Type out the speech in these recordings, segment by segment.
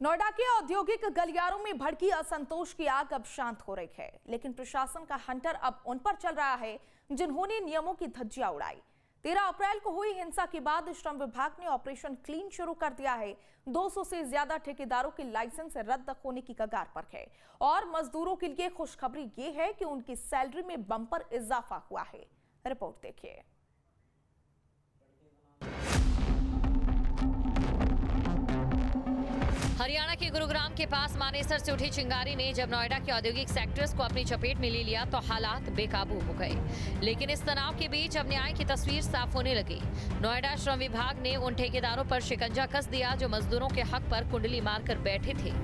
नोएडा के औद्योगिक गलियारों में भड़की असंतोष की आग अब शांत हो रही है, लेकिन प्रशासन का हंटर अब उन पर चल रहा है जिन्होंने नियमों की धज्जियां उड़ाई। 13 अप्रैल को हुई हिंसा के बाद श्रम विभाग ने ऑपरेशन क्लीन शुरू कर दिया है। 200 से ज्यादा ठेकेदारों के लाइसेंस रद्द होने की कगार पर है और मजदूरों के लिए खुशखबरी ये है कि उनकी सैलरी में बम्पर इजाफा हुआ है। रिपोर्ट देखिए। हरियाणा के गुरुग्राम के पास मानेसर से उठी चिंगारी ने जब नोएडा के औद्योगिक सेक्टर्स को अपनी चपेट में ले लिया तो हालात बेकाबू हो गए। लेकिन इस तनाव के बीच अब न्याय की तस्वीर साफ होने लगी। नोएडा श्रम विभाग ने उन ठेकेदारों पर शिकंजा कस दिया जो मजदूरों के हक पर कुंडली मारकर बैठे थे।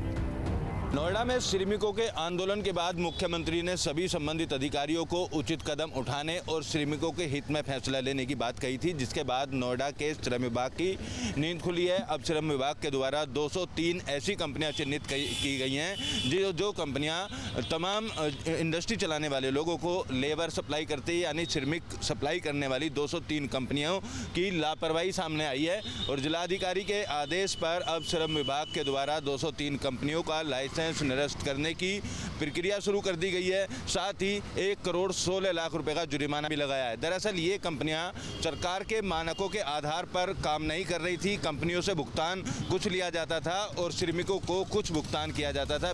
नोएडा में श्रमिकों के आंदोलन के बाद मुख्यमंत्री ने सभी संबंधित अधिकारियों को उचित कदम उठाने और श्रमिकों के हित में फैसला लेने की बात कही थी, जिसके बाद नोएडा के श्रम विभाग की नींद खुली है। अब श्रम विभाग के द्वारा 203 ऐसी कंपनियां चिन्हित की गई हैं जो कंपनियां तमाम इंडस्ट्री चलाने वाले लोगों को लेबर सप्लाई करती है, यानी श्रमिक सप्लाई करने वाली 203 कंपनियों की लापरवाही सामने आई है। और जिलाधिकारी के आदेश पर अब श्रम विभाग के द्वारा 203 कंपनियों का लाइसेंस निरस्त करने की प्रक्रिया शुरू कर दी गई है। साथ ही 1 करोड़ 16 लाख रुपए का जुर्माना भी लगाया है। दरअसल ये कंपनियां सरकार के मानकों के आधार पर काम नहीं कर रही थी। कंपनियों से भुगतान कुछ लिया जाता था और श्रमिकों को कुछ भुगतान किया जाता था।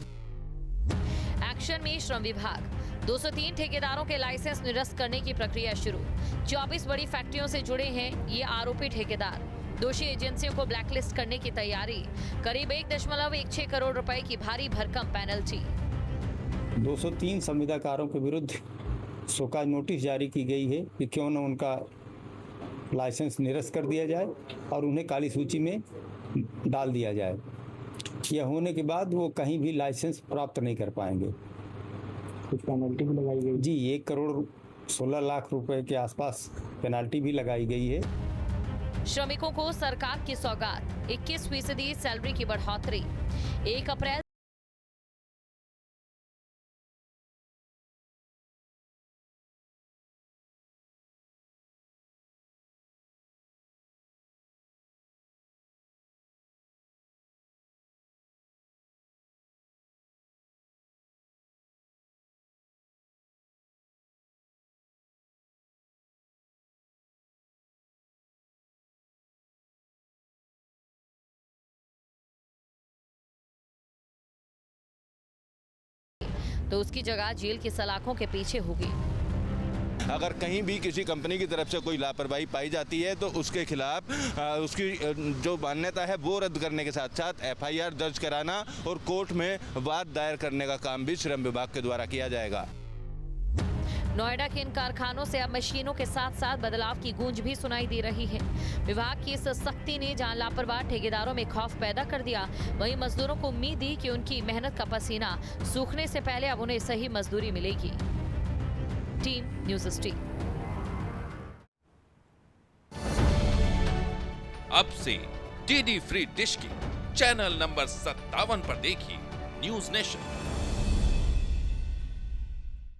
एक्शन में श्रम विभाग 203 ठेकेदारों के लाइसेंस निरस्त करने की प्रक्रिया शुरू। 24 बड़ी फैक्ट्रियों से जुड़े हैं ये आरोपी ठेकेदार। दोषी एजेंसियों को ब्लैकलिस्ट करने की तैयारी। करीब 1.16 करोड़ रुपए की भारी भरकम पेनल्टी। 203 संविदाकारों के विरुद्ध शोकाज नोटिस जारी की गई है कि क्यों न उनका लाइसेंस निरस्त कर दिया जाए और उन्हें काली सूची में डाल दिया जाए। यह होने के बाद वो कहीं भी लाइसेंस प्राप्त नहीं कर पाएंगे। कुछ पेनल्टी भी लगाई गई जी, 1 करोड़ 16 लाख रुपए के आसपास पेनल्टी भी लगाई गई है। श्रमिकों को सरकार की सौगात 21% सैलरी की बढ़ोतरी। 1 अप्रैल तो उसकी जगह जेल की सलाखों के पीछे होगी। अगर कहीं भी किसी कंपनी की तरफ से कोई लापरवाही पाई जाती है तो उसके खिलाफ उसकी जो मान्यता है वो रद्द करने के साथ साथ FIR दर्ज कराना और कोर्ट में वाद दायर करने का काम भी श्रम विभाग के द्वारा किया जाएगा। नोएडा के इन कारखानों से अब मशीनों के साथ साथ बदलाव की गूंज भी सुनाई दे रही है। विभाग की इस सख्ती ने जहां लापरवाह ठेकेदारों में खौफ पैदा कर दिया, वहीं मजदूरों को उम्मीद दी कि उनकी मेहनत का पसीना सूखने से पहले अब उन्हें सही मजदूरी मिलेगी। Team news street. अब से DD फ्री डिश की चैनल नंबर 57 पर देखिए न्यूज़ नेशन।